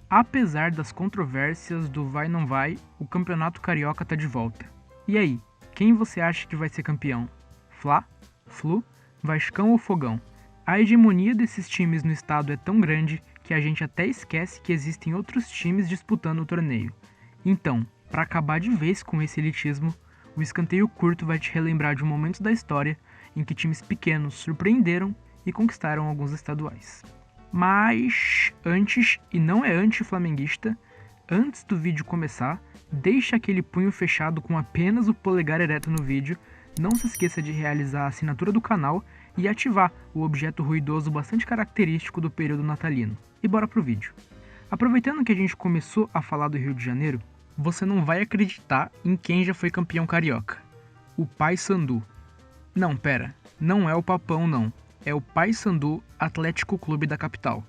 Apesar das controvérsias do vai não vai, o Campeonato Carioca tá de volta. E aí, quem você acha que vai ser campeão? Fla? Flu? Vascão ou Fogão? A hegemonia desses times no estado é tão grande que a gente até esquece que existem outros times disputando o torneio. Então, para acabar de vez com esse elitismo, o Escanteio Curto vai te relembrar de um momento da história em que times pequenos surpreenderam e conquistaram alguns estaduais. Mas antes, e não é anti-flamenguista, antes do vídeo começar, deixa aquele punho fechado com apenas o polegar ereto no vídeo, não se esqueça de realizar a assinatura do canal e ativar o objeto ruidoso bastante característico do período natalino. E bora pro vídeo. Aproveitando que a gente começou a falar do Rio de Janeiro, você não vai acreditar em quem já foi campeão carioca. O Paysandu. Não, pera, não é o Papão não. É o Paysandu Atlético Clube da capital.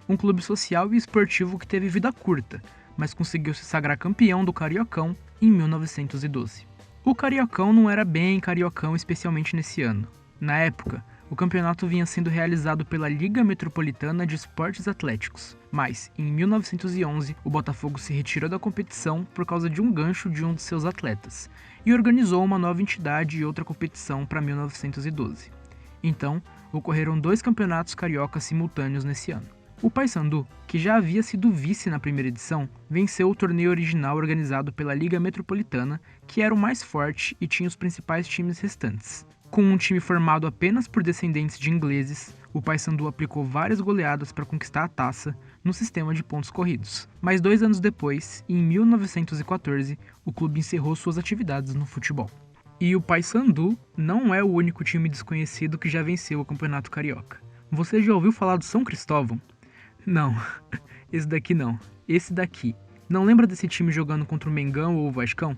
Um clube social e esportivo que teve vida curta, mas conseguiu se sagrar campeão do Cariocão em 1912. O Cariocão não era bem Cariocão especialmente nesse ano. Na época, o campeonato vinha sendo realizado pela Liga Metropolitana de Esportes Atléticos, mas, em 1911, o Botafogo se retirou da competição por causa de um gancho de um de seus atletas, e organizou uma nova entidade e outra competição para 1912. Então, ocorreram 2 campeonatos cariocas simultâneos nesse ano. O Paysandu, que já havia sido vice na primeira edição, venceu o torneio original organizado pela Liga Metropolitana, que era o mais forte e tinha os principais times restantes. Com um time formado apenas por descendentes de ingleses, o Paysandu aplicou várias goleadas para conquistar a taça no sistema de pontos corridos. Mas 2 anos depois, em 1914, o clube encerrou suas atividades no futebol. E o Paysandu não é o único time desconhecido que já venceu o Campeonato Carioca. Você já ouviu falar do São Cristóvão? Não, esse daqui não. Esse daqui. Não lembra desse time jogando contra o Mengão ou o Vascão?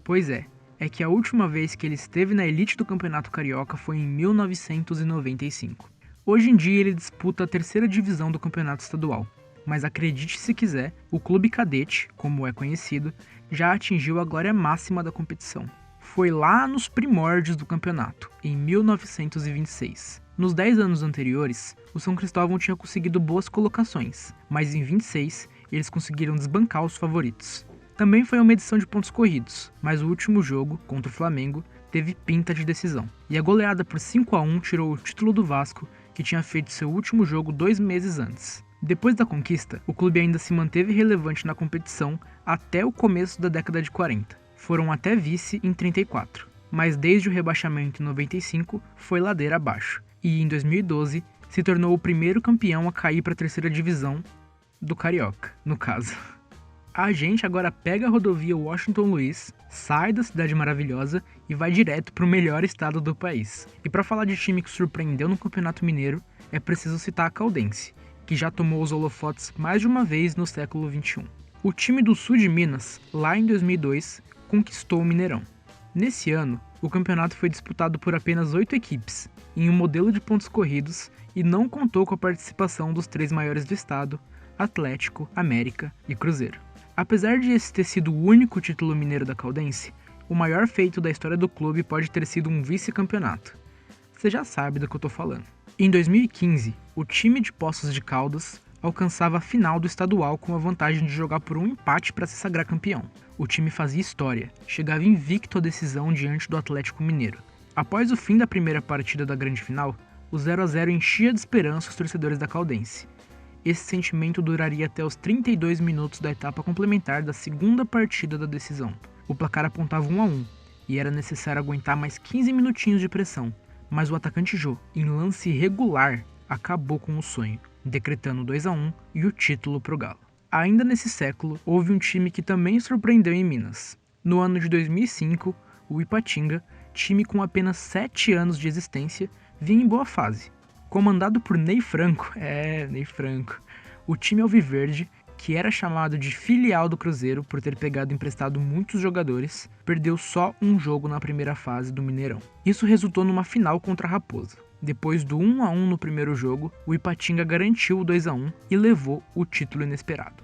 Pois é que a última vez que ele esteve na elite do Campeonato Carioca foi em 1995. Hoje em dia ele disputa a 3ª divisão do Campeonato Estadual. Mas acredite se quiser, o clube cadete, como é conhecido, já atingiu a glória máxima da competição. Foi lá nos primórdios do campeonato, em 1926. Nos 10 anos anteriores, o São Cristóvão tinha conseguido boas colocações, mas em 26 eles conseguiram desbancar os favoritos. Também foi uma edição de pontos corridos, mas o último jogo, contra o Flamengo, teve pinta de decisão. E a goleada por 5-1 tirou o título do Vasco, que tinha feito seu último jogo 2 meses antes. Depois da conquista, o clube ainda se manteve relevante na competição até o começo da década de 40. Foram até vice em 34, mas desde o rebaixamento em 95 foi ladeira abaixo. E em 2012 se tornou o primeiro campeão a cair para a 3ª divisão do Carioca, no caso. A gente agora pega a rodovia Washington Luiz, sai da cidade maravilhosa e vai direto para o melhor estado do país. E para falar de time que surpreendeu no Campeonato Mineiro, é preciso citar a Caldense, que já tomou os holofotes mais de uma vez no século XXI. O time do sul de Minas, lá em 2002, conquistou o Mineirão. Nesse ano, o campeonato foi disputado por apenas 8 equipes, em um modelo de pontos corridos, e não contou com a participação dos 3 maiores do estado, Atlético, América e Cruzeiro. Apesar de esse ter sido o único título mineiro da Caldense, o maior feito da história do clube pode ter sido um vice-campeonato. Você já sabe do que eu tô falando. Em 2015, o time de Poços de Caldas alcançava a final do estadual com a vantagem de jogar por um empate para se sagrar campeão. O time fazia história, chegava invicto à decisão diante do Atlético Mineiro. Após o fim da primeira partida da grande final, o 0-0 enchia de esperança os torcedores da Caldense. Esse sentimento duraria até os 32 minutos da etapa complementar da segunda partida da decisão. O placar apontava 1-1 e era necessário aguentar mais 15 minutinhos de pressão, mas o atacante Jô, em lance irregular, acabou com o sonho, decretando 2-1 e o título pro Galo. Ainda nesse século, houve um time que também surpreendeu em Minas. No ano de 2005, o Ipatinga, time com apenas 7 anos de existência, vinha em boa fase. Comandado por Ney Franco, o time alviverde, que era chamado de filial do Cruzeiro por ter pegado emprestado muitos jogadores, perdeu só um jogo na primeira fase do Mineirão. Isso resultou numa final contra a Raposa. Depois do 1-1 no primeiro jogo, o Ipatinga garantiu o 2-1 e levou o título inesperado.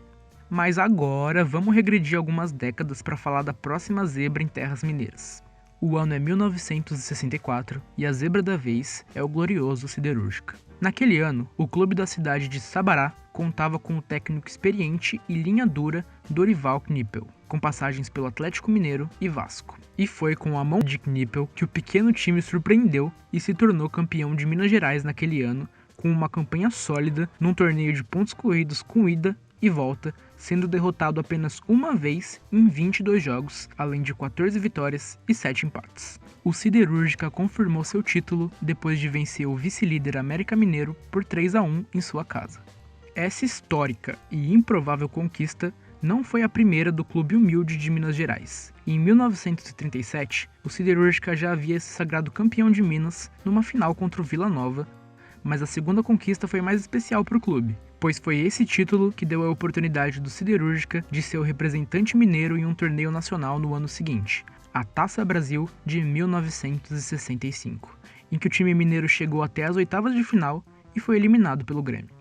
Mas agora vamos regredir algumas décadas para falar da próxima zebra em terras mineiras. O ano é 1964 e a zebra da vez é o glorioso Siderúrgica. Naquele ano, o clube da cidade de Sabará contava com o técnico experiente e linha dura Dorival Knipel, com passagens pelo Atlético Mineiro e Vasco. E foi com a mão de Knipel que o pequeno time surpreendeu e se tornou campeão de Minas Gerais naquele ano, com uma campanha sólida num torneio de pontos corridos com ida e volta, sendo derrotado apenas uma vez em 22 jogos, além de 14 vitórias e 7 empates. O Siderúrgica confirmou seu título depois de vencer o vice-líder América Mineiro por 3-1 em sua casa. Essa histórica e improvável conquista não foi a primeira do Clube Humilde de Minas Gerais. Em 1937, o Siderúrgica já havia se sagrado campeão de Minas numa final contra o Vila Nova, mas a segunda conquista foi mais especial para o clube, pois foi esse título que deu a oportunidade do Siderúrgica de ser o representante mineiro em um torneio nacional no ano seguinte, a Taça Brasil de 1965, em que o time mineiro chegou até as oitavas de final e foi eliminado pelo Grêmio.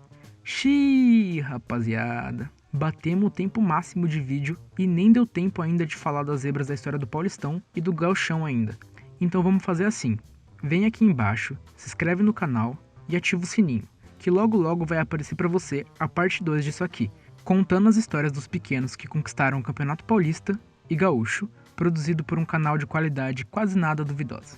Xiii, rapaziada, batemos o tempo máximo de vídeo e nem deu tempo ainda de falar das zebras da história do Paulistão e do Gauchão ainda. Então vamos fazer assim, vem aqui embaixo, se inscreve no canal e ativa o sininho, que logo logo vai aparecer para você a parte 2 disso aqui, contando as histórias dos pequenos que conquistaram o Campeonato Paulista e Gaúcho, produzido por um canal de qualidade quase nada duvidosa.